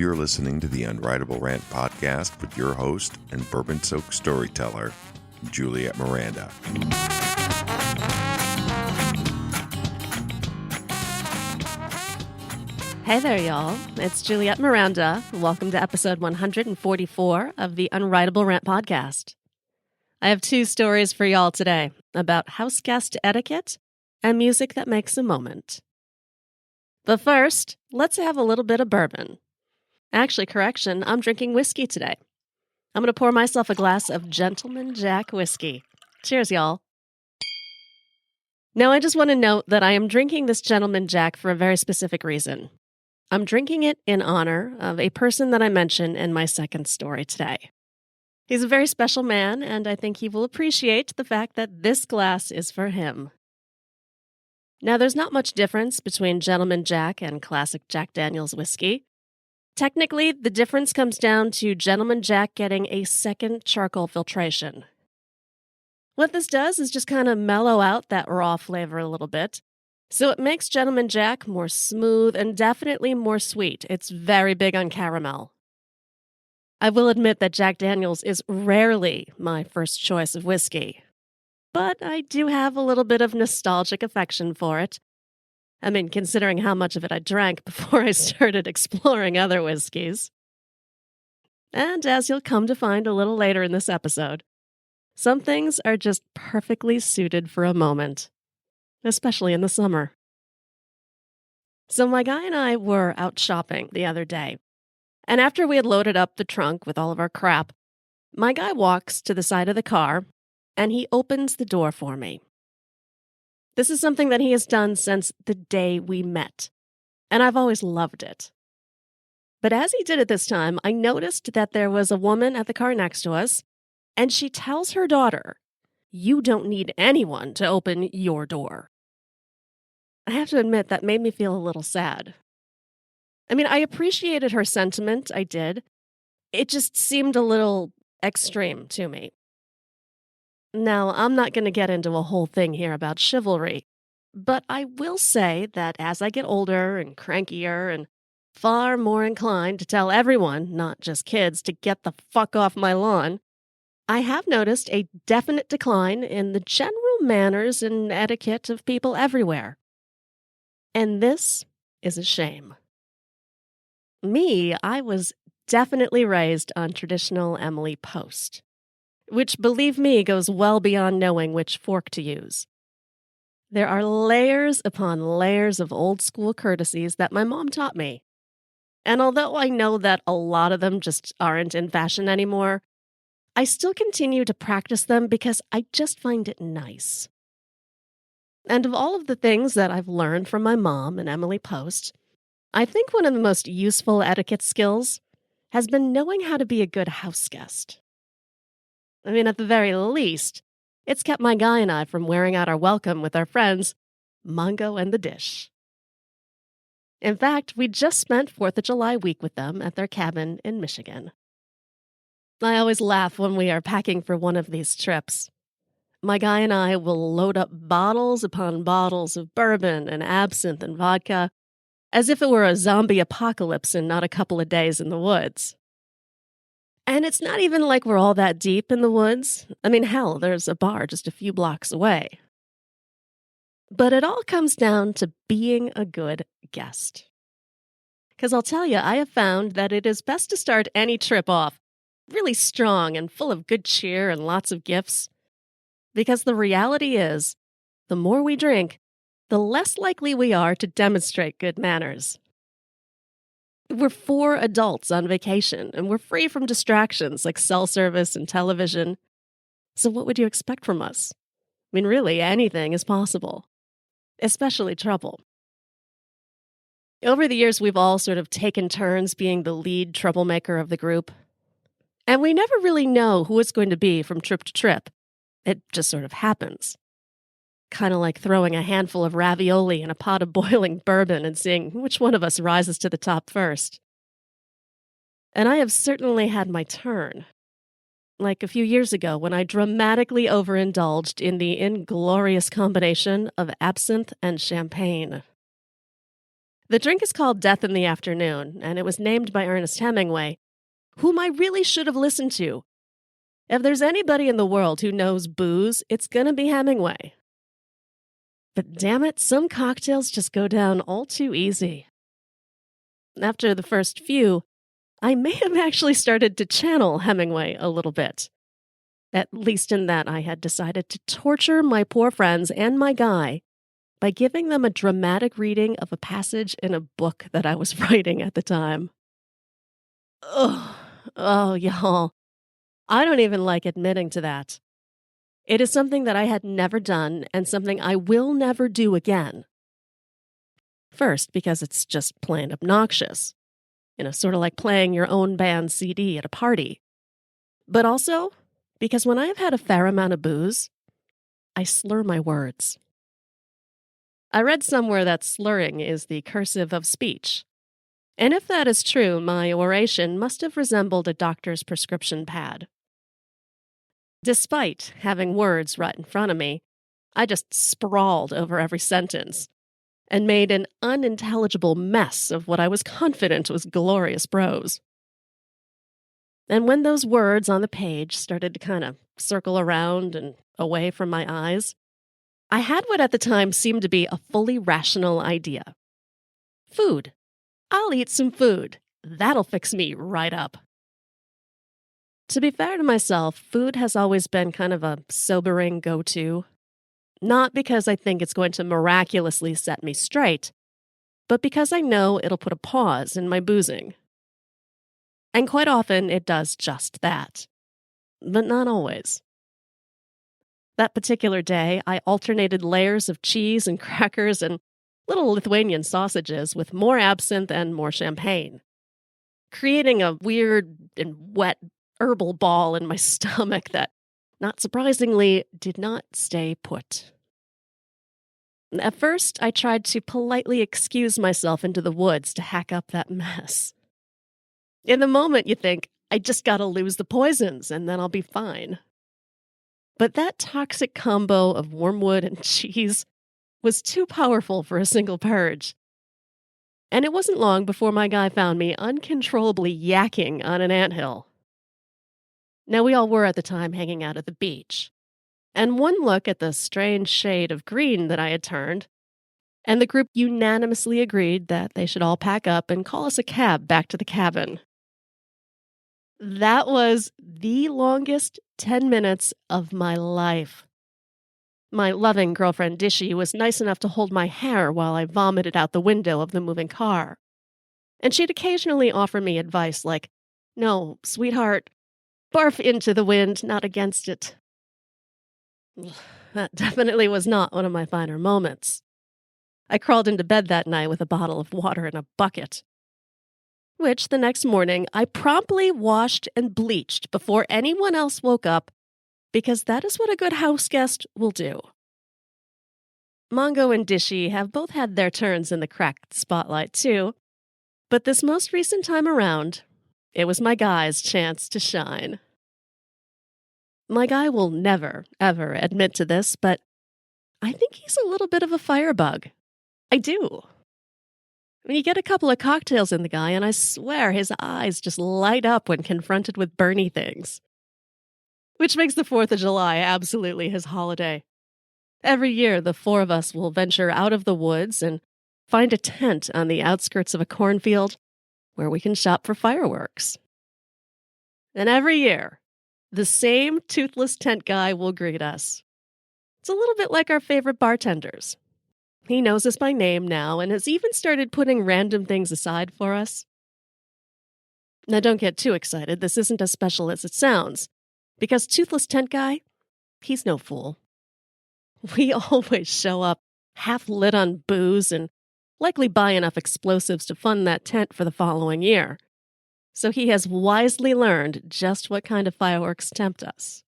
You're listening to the Unwritable Rant podcast with your host and bourbon-soaked storyteller, Juliet Miranda. Hey there, y'all. It's Juliet Miranda. Welcome to episode 144 of the Unwritable Rant podcast. I have two stories for y'all today about house guest etiquette and music that makes a moment. But first, let's have a little bit of bourbon. Actually, correction, I'm drinking whiskey today. I'm going to pour myself a glass of Gentleman Jack whiskey. Cheers, y'all. Now, I just want to note that I am drinking this Gentleman Jack for a very specific reason. I'm drinking it in honor of a person that I mention in my second story today. He's a very special man, and I think he will appreciate the fact that this glass is for him. Now, there's not much difference between Gentleman Jack and classic Jack Daniel's whiskey. Technically, the difference comes down to Gentleman Jack getting a second charcoal filtration. What this does is just kind of mellow out that raw flavor a little bit. So it makes Gentleman Jack more smooth and definitely more sweet. It's very big on caramel. I will admit that Jack Daniel's is rarely my first choice of whiskey, but I do have a little bit of nostalgic affection for it. I mean, considering how much of it I drank before I started exploring other whiskeys. And as you'll come to find a little later in this episode, some things are just perfectly suited for a moment, especially in the summer. So my guy and I were out shopping the other day, and after we had loaded up the trunk with all of our crap, my guy walks to the side of the car, and he opens the door for me. This is something that he has done since the day we met, and I've always loved it. But as he did it this time, I noticed that there was a woman at the car next to us, and she tells her daughter, "You don't need anyone to open your door." I have to admit that made me feel a little sad. I mean, I appreciated her sentiment, I did. It just seemed a little extreme to me. Now, I'm not going to get into a whole thing here about chivalry, but I will say that as I get older and crankier and far more inclined to tell everyone, not just kids, to get the fuck off my lawn, I have noticed a definite decline in the general manners and etiquette of people everywhere. And this is a shame. Me, I was definitely raised on traditional Emily Post, which, believe me, goes well beyond knowing which fork to use. There are layers upon layers of old-school courtesies that my mom taught me. And although I know that a lot of them just aren't in fashion anymore, I still continue to practice them because I just find it nice. And of all of the things that I've learned from my mom and Emily Post, I think one of the most useful etiquette skills has been knowing how to be a good house guest. I mean, at the very least, it's kept my guy and I from wearing out our welcome with our friends, Mongo and the Dish. In fact, we just spent 4th of July week with them at their cabin in Michigan. I always laugh when we are packing for one of these trips. My guy and I will load up bottles upon bottles of bourbon and absinthe and vodka, as if it were a zombie apocalypse and not a couple of days in the woods. And it's not even like we're all that deep in the woods. I mean, hell, there's a bar just a few blocks away. But it all comes down to being a good guest. Because I'll tell you, I have found that it is best to start any trip off really strong and full of good cheer and lots of gifts. Because the reality is, the more we drink, the less likely we are to demonstrate good manners. We're 4 adults on vacation, and we're free from distractions like cell service and television. So what would you expect from us? I mean, really, anything is possible, especially trouble. Over the years, we've all sort of taken turns being the lead troublemaker of the group. And we never really know who it's going to be from trip to trip. It just sort of happens. Kind of like throwing a handful of ravioli in a pot of boiling bourbon and seeing which one of us rises to the top first. And I have certainly had my turn. Like a few years ago when I dramatically overindulged in the inglorious combination of absinthe and champagne. The drink is called Death in the Afternoon, and it was named by Ernest Hemingway, whom I really should have listened to. If there's anybody in the world who knows booze, it's gonna be Hemingway. But damn it, some cocktails just go down all too easy. After the first few, I may have actually started to channel Hemingway a little bit. At least in that I had decided to torture my poor friends and my guy by giving them a dramatic reading of a passage in a book that I was writing at the time. Ugh. Oh, y'all. I don't even like admitting to that. It is something that I had never done and something I will never do again. First, because it's just plain obnoxious. Sort of like playing your own band's CD at a party. But also, because when I've had a fair amount of booze, I slur my words. I read somewhere that slurring is the cursive of speech. And if that is true, my oration must have resembled a doctor's prescription pad. Despite having words right in front of me, I just sprawled over every sentence and made an unintelligible mess of what I was confident was glorious prose. And when those words on the page started to kind of circle around and away from my eyes, I had what at the time seemed to be a fully rational idea. Food. I'll eat some food. That'll fix me right up. To be fair to myself, food has always been kind of a sobering go-to. Not because I think it's going to miraculously set me straight, but because I know it'll put a pause in my boozing. And quite often it does just that. But not always. That particular day, I alternated layers of cheese and crackers and little Lithuanian sausages with more absinthe and more champagne, creating a weird and wet herbal ball in my stomach that, not surprisingly, did not stay put. At first, I tried to politely excuse myself into the woods to hack up that mess. In the moment, you think, I just gotta lose the poisons and then I'll be fine. But that toxic combo of wormwood and cheese was too powerful for a single purge. And it wasn't long before my guy found me uncontrollably yakking on an anthill. Now, we all were at the time hanging out at the beach. And one look at the strange shade of green that I had turned, and the group unanimously agreed that they should all pack up and call us a cab back to the cabin. That was the longest 10 minutes of my life. My loving girlfriend Dishy was nice enough to hold my hair while I vomited out the window of the moving car. And she'd occasionally offer me advice like, "No, sweetheart, barf into the wind, not against it." That definitely was not one of my finer moments. I crawled into bed that night with a bottle of water in a bucket, which the next morning I promptly washed and bleached before anyone else woke up, because that is what a good house guest will do. Mongo and Dishy have both had their turns in the cracked spotlight too, but this most recent time around, it was my guy's chance to shine. My guy will never, ever admit to this, but I think he's a little bit of a firebug. I do. You get a couple of cocktails in the guy, and I swear his eyes just light up when confronted with Bernie things. Which makes the 4th of July absolutely his holiday. Every year, the four of us will venture out of the woods and find a tent on the outskirts of a cornfield where we can shop for fireworks. And every year, the same toothless tent guy will greet us. It's a little bit like our favorite bartenders. He knows us by name now and has even started putting random things aside for us. Now, don't get too excited. This isn't as special as it sounds, because Toothless Tent Guy, he's no fool. We always show up half lit on booze and likely buy enough explosives to fund that tent for the following year. So he has wisely learned just what kind of fireworks tempt us.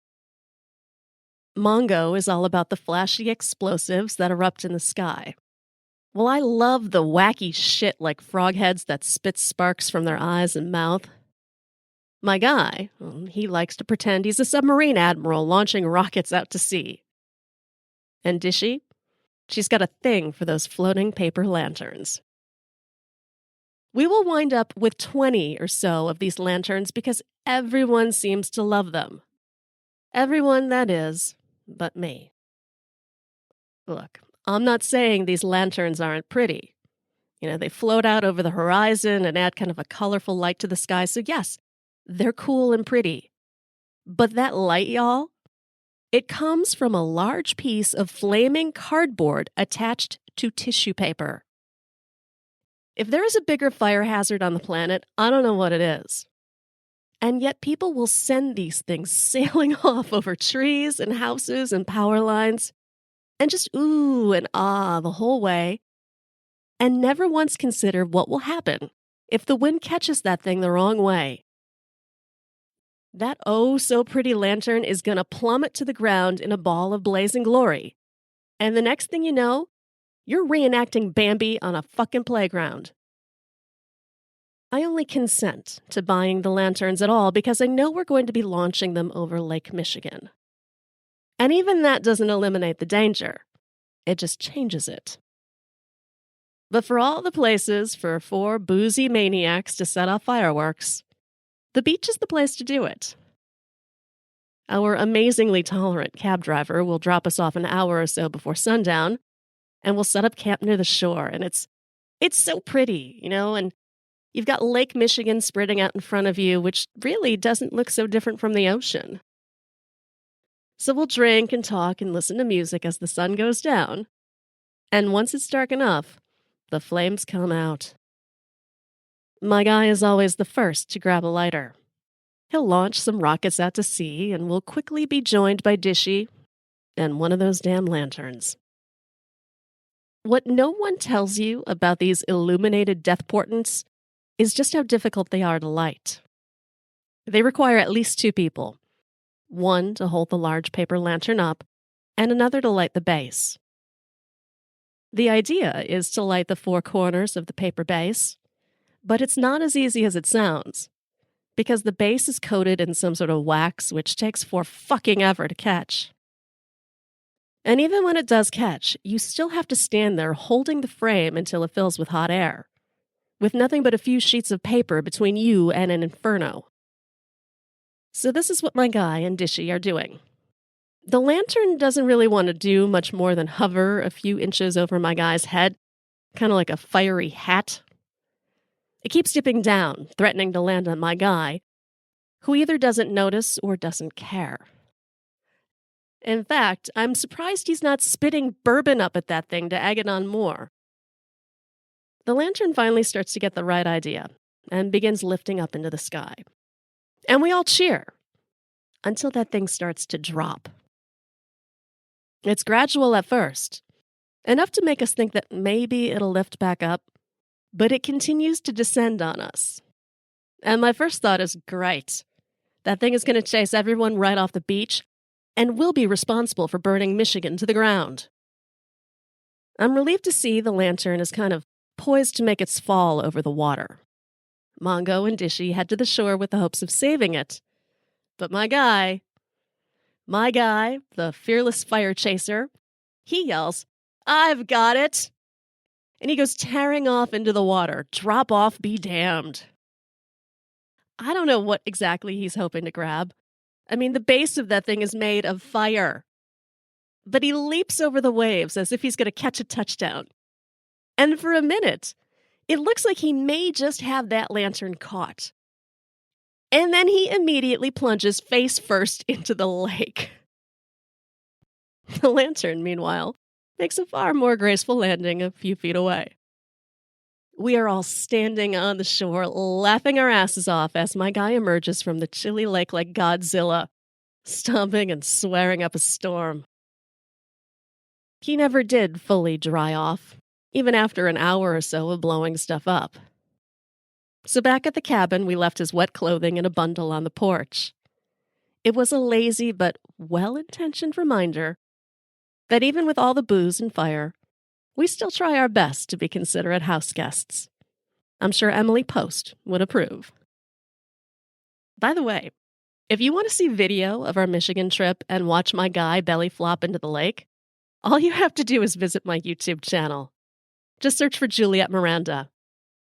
Mongo is all about the flashy explosives that erupt in the sky. Well, I love the wacky shit like frog heads that spit sparks from their eyes and mouth. My guy, he likes to pretend he's a submarine admiral launching rockets out to sea. And Dishy, she's got a thing for those floating paper lanterns. We will wind up with 20 or so of these lanterns because everyone seems to love them. Everyone, that is, but me. Look, I'm not saying these lanterns aren't pretty. They float out over the horizon and add kind of a colorful light to the sky. So yes, they're cool and pretty. But that light, y'all, it comes from a large piece of flaming cardboard attached to tissue paper. If there is a bigger fire hazard on the planet, I don't know what it is. And yet people will send these things sailing off over trees and houses and power lines and just ooh and ah the whole way, and never once consider what will happen if the wind catches that thing the wrong way. That oh-so-pretty lantern is going to plummet to the ground in a ball of blazing glory. And the next thing you know, you're reenacting Bambi on a fucking playground. I only consent to buying the lanterns at all because I know we're going to be launching them over Lake Michigan. And even that doesn't eliminate the danger. It just changes it. But for all the places for 4 boozy maniacs to set off fireworks, the beach is the place to do it. Our amazingly tolerant cab driver will drop us off an hour or so before sundown, and we'll set up camp near the shore. And it's so pretty, and you've got Lake Michigan spreading out in front of you, which really doesn't look so different from the ocean. So we'll drink and talk and listen to music as the sun goes down. And once it's dark enough, the flames come out. My guy is always the first to grab a lighter. He'll launch some rockets out to sea, and we'll quickly be joined by Dishy and one of those damn lanterns. What no one tells you about these illuminated death portents is just how difficult they are to light. They require at least 2 people. One to hold the large paper lantern up, and another to light the base. The idea is to light the 4 corners of the paper base, but it's not as easy as it sounds, because the base is coated in some sort of wax which takes for fucking ever to catch. And even when it does catch, you still have to stand there holding the frame until it fills with hot air, with nothing but a few sheets of paper between you and an inferno. So this is what my guy and Dishy are doing. The lantern doesn't really want to do much more than hover a few inches over my guy's head, kind of like a fiery hat. It keeps dipping down, threatening to land on my guy, who either doesn't notice or doesn't care. In fact, I'm surprised he's not spitting bourbon up at that thing to egg it on more. The lantern finally starts to get the right idea and begins lifting up into the sky. And we all cheer until that thing starts to drop. It's gradual at first, enough to make us think that maybe it'll lift back up, but it continues to descend on us. And my first thought is, great. That thing is going to chase everyone right off the beach, and we'll be responsible for burning Michigan to the ground. I'm relieved to see the lantern is kind of poised to make its fall over the water. Mongo and Dishy head to the shore with the hopes of saving it. But my guy, the fearless fire chaser, he yells, "I've got it!" And he goes tearing off into the water. Drop off, be damned. I don't know what exactly he's hoping to grab. I mean, the base of that thing is made of fire. But he leaps over the waves as if he's going to catch a touchdown. And for a minute, it looks like he may just have that lantern caught. And then he immediately plunges face first into the lake. The lantern, meanwhile, makes a far more graceful landing a few feet away. We are all standing on the shore, laughing our asses off as my guy emerges from the chilly lake like Godzilla, stomping and swearing up a storm. He never did fully dry off, even after an hour or so of blowing stuff up. So back at the cabin, we left his wet clothing in a bundle on the porch. It was a lazy but well-intentioned reminder that even with all the booze and fire, we still try our best to be considerate house guests. I'm sure Emily Post would approve. By the way, if you want to see video of our Michigan trip and watch my guy belly flop into the lake, all you have to do is visit my YouTube channel. Just search for Juliet Miranda.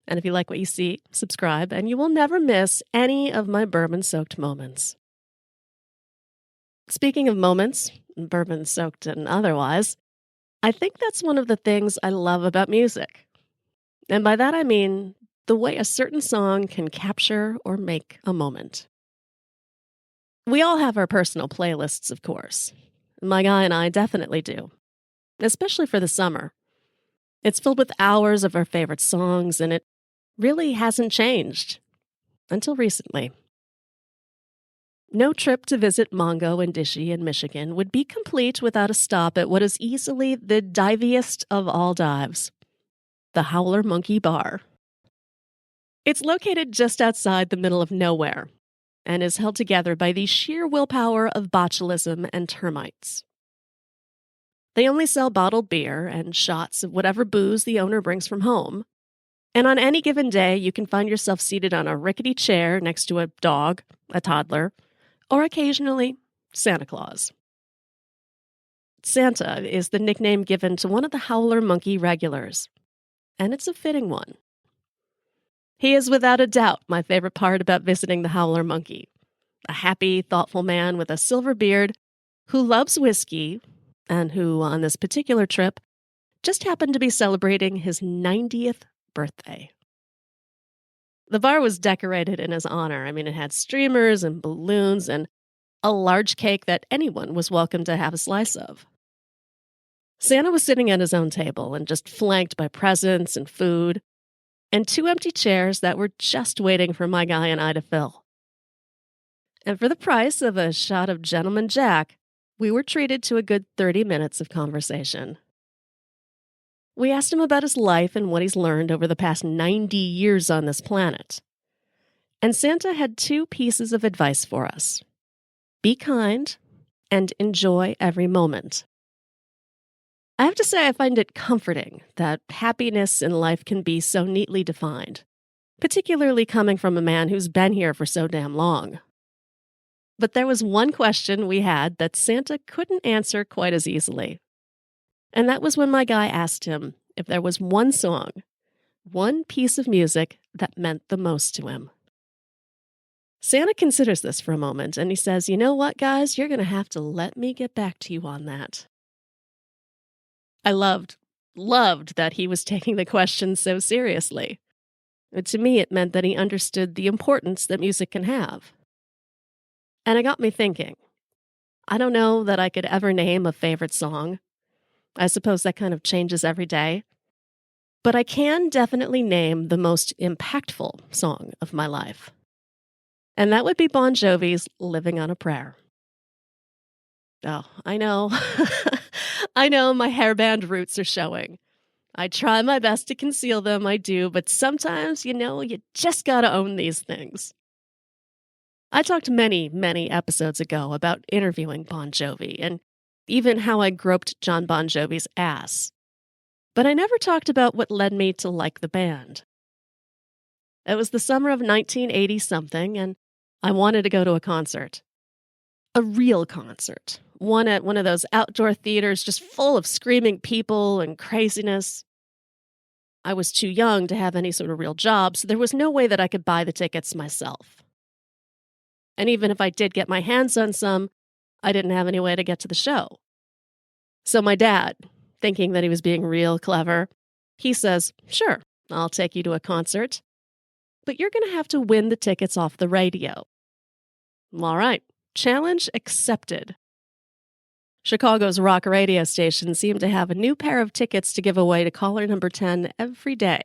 And if you like what you see, subscribe, and you will never miss any of my bourbon-soaked moments. Speaking of moments, bourbon-soaked and otherwise, I think that's one of the things I love about music. And by that I mean the way a certain song can capture or make a moment. We all have our personal playlists, of course. My guy and I definitely do, especially for the summer. It's filled with hours of our favorite songs, and it really hasn't changed until recently. No trip to visit Mongo and Dishy in Michigan would be complete without a stop at what is easily the diviest of all dives, the Howler Monkey Bar. It's located just outside the middle of nowhere and is held together by the sheer willpower of botulism and termites. They only sell bottled beer and shots of whatever booze the owner brings from home. And on any given day, you can find yourself seated on a rickety chair next to a dog, a toddler, or occasionally Santa Claus. Santa is the nickname given to one of the Howler Monkey regulars, and it's a fitting one. He is without a doubt my favorite part about visiting the Howler Monkey, a happy, thoughtful man with a silver beard who loves whiskey and who, on this particular trip, just happened to be celebrating his 90th birthday. The bar was decorated in his honor. I mean, it had streamers and balloons and a large cake that anyone was welcome to have a slice of. Santa was sitting at his own table and just flanked by presents and food, and 2 empty chairs that were just waiting for my guy and I to fill. And for the price of a shot of Gentleman Jack, we were treated to a good 30 minutes of conversation. We asked him about his life and what he's learned over the past 90 years on this planet. And Santa had 2 pieces of advice for us. Be kind and enjoy every moment. I have to say I find it comforting that happiness in life can be so neatly defined, particularly coming from a man who's been here for so damn long. But there was one question we had that Santa couldn't answer quite as easily. And that was when my guy asked him if there was one song, one piece of music that meant the most to him. Santa considers this for a moment, and he says, "You know what, guys? You're going to have to let me get back to you on that." I loved that he was taking the question so seriously. To me, it meant that he understood the importance that music can have. And it got me thinking. I don't know that I could ever name a favorite song. I suppose that kind of changes every day. But I can definitely name the most impactful song of my life. And that would be Bon Jovi's Living on a Prayer. Oh, I know. I know my hairband roots are showing. I try my best to conceal them, I do, but sometimes, you just gotta own these things. I talked many, many episodes ago about interviewing Bon Jovi and even how I groped John Bon Jovi's ass. But I never talked about what led me to like the band. It was the summer of 1980-something, and I wanted to go to a concert. A real concert. One at one of those outdoor theaters just full of screaming people and craziness. I was too young to have any sort of real job, so there was no way that I could buy the tickets myself. And even if I did get my hands on some, I didn't have any way to get to the show. So my dad, thinking that he was being real clever, he says, "Sure, I'll take you to a concert, but you're going to have to win the tickets off the radio." All right, challenge accepted. Chicago's rock radio station seemed to have a new pair of tickets to give away to caller number 10 every day.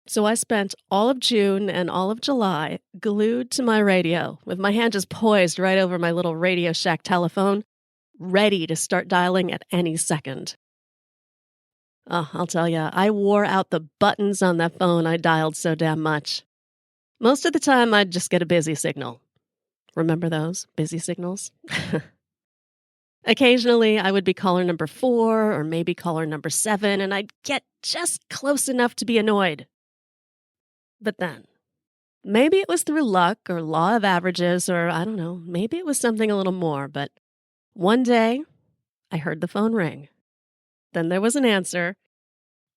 So I spent all of June and all of July glued to my radio, with my hand just poised right over my little Radio Shack telephone, ready to start dialing at any second. Oh, I'll tell ya, I wore out the buttons on that phone I dialed so damn much. Most of the time, I'd just get a busy signal. Remember those busy signals? Occasionally, I would be caller number 4 or maybe caller number 7, and I'd get just close enough to be annoyed. But then, maybe it was through luck or law of averages, or I don't know, maybe it was something a little more, but one day, I heard the phone ring. Then there was an answer,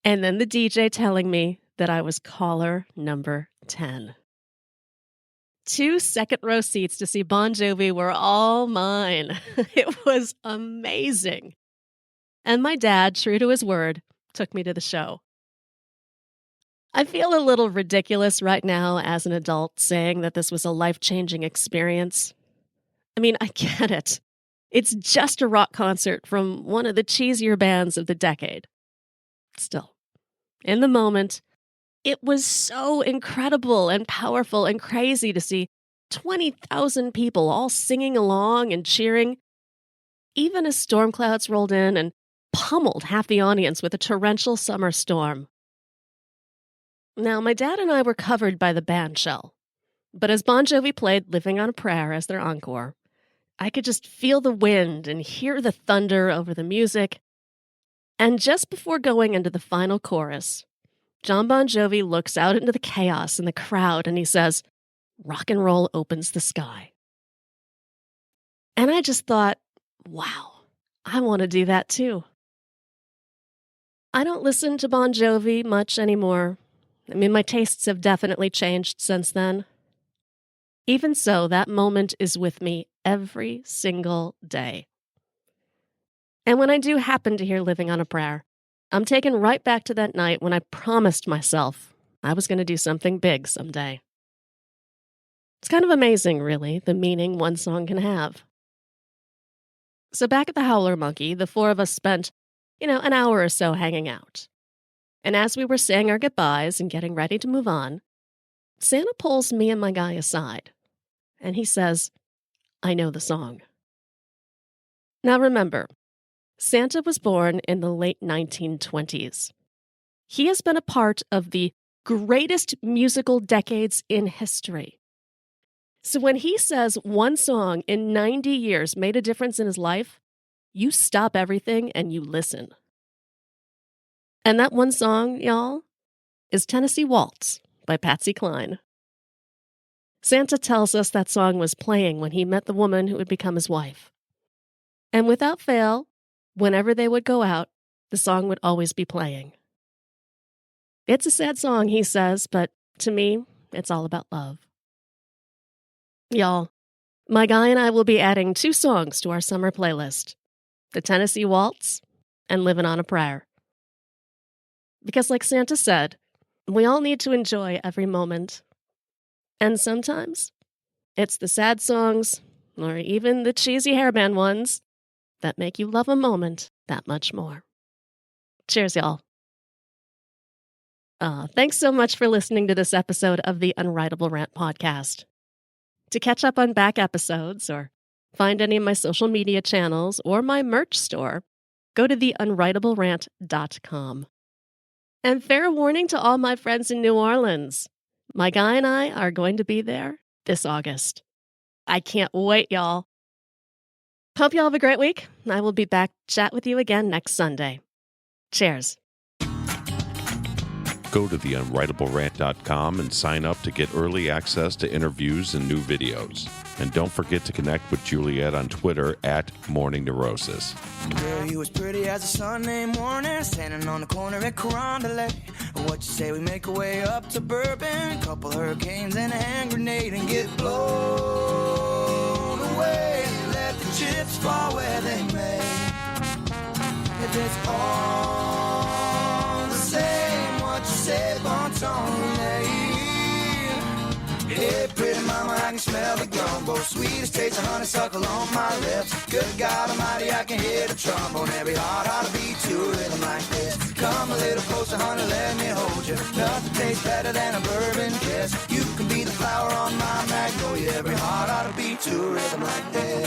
and then the DJ telling me that I was caller number 10. 2 second-row seats to see Bon Jovi were all mine. It was amazing. And my dad, true to his word, took me to the show. I feel a little ridiculous right now as an adult saying that this was a life-changing experience. I mean, I get it. It's just a rock concert from one of the cheesier bands of the decade. Still, in the moment, it was so incredible and powerful and crazy to see 20,000 people all singing along and cheering, even as storm clouds rolled in and pummeled half the audience with a torrential summer storm. Now, my dad and I were covered by the band shell, but as Bon Jovi played Living on a Prayer as their encore, I could just feel the wind and hear the thunder over the music. And just before going into the final chorus, John Bon Jovi looks out into the chaos in the crowd and he says, "Rock and roll opens the sky." And I just thought, wow, I want to do that too. I don't listen to Bon Jovi much anymore. I mean, my tastes have definitely changed since then. Even so, that moment is with me every single day. And when I do happen to hear Living on a Prayer, I'm taken right back to that night when I promised myself I was going to do something big someday. It's kind of amazing, really, the meaning one song can have. So back at the Howler Monkey, the four of us spent, an hour or so hanging out. And as we were saying our goodbyes and getting ready to move on, Santa pulls me and my guy aside, and he says, "I know the song." Now remember, Santa was born in the late 1920s. He has been a part of the greatest musical decades in history. So when he says one song in 90 years made a difference in his life, you stop everything and you listen. And that one song, y'all, is Tennessee Waltz by Patsy Cline. Santa tells us that song was playing when he met the woman who would become his wife. And without fail, whenever they would go out, the song would always be playing. It's a sad song, he says, but to me, it's all about love. Y'all, my guy and I will be adding 2 songs to our summer playlist, the Tennessee Waltz and Livin' on a Prayer. Because like Santa said, we all need to enjoy every moment. And sometimes it's the sad songs, or even the cheesy hairband ones, that make you love a moment that much more. Cheers, y'all. Thanks so much for listening to this episode of the Unwritable Rant podcast. To catch up on back episodes or find any of my social media channels or my merch store, go to theunwritablerant.com. And fair warning to all my friends in New Orleans, my guy and I are going to be there this August. I can't wait, y'all. Hope y'all have a great week. I will be back to chat with you again next Sunday. Cheers. Go to theunwritablerant.com and sign up to get early access to interviews and new videos. And don't forget to connect with Juliet on Twitter at Morning Neurosis. Girl, you as pretty as a Sunday morning, standing on the corner at Carondelet. What you say we make our way up to Bourbon, a couple hurricanes and a hand grenade, and get blown away. Let the chips fall where they may. If it's all the same, what you say, bon ton, hey, pretty mama, I can smell the gumbo. Sweetest taste of honeysuckle on my lips. Good God Almighty, I can hear the trombone. Every heart ought to beat to a rhythm like this. Come a little closer, honey, let me hold you. Nothing tastes better than a bourbon kiss. You can be the flower on my magnolia. Every heart ought to beat to a rhythm like this.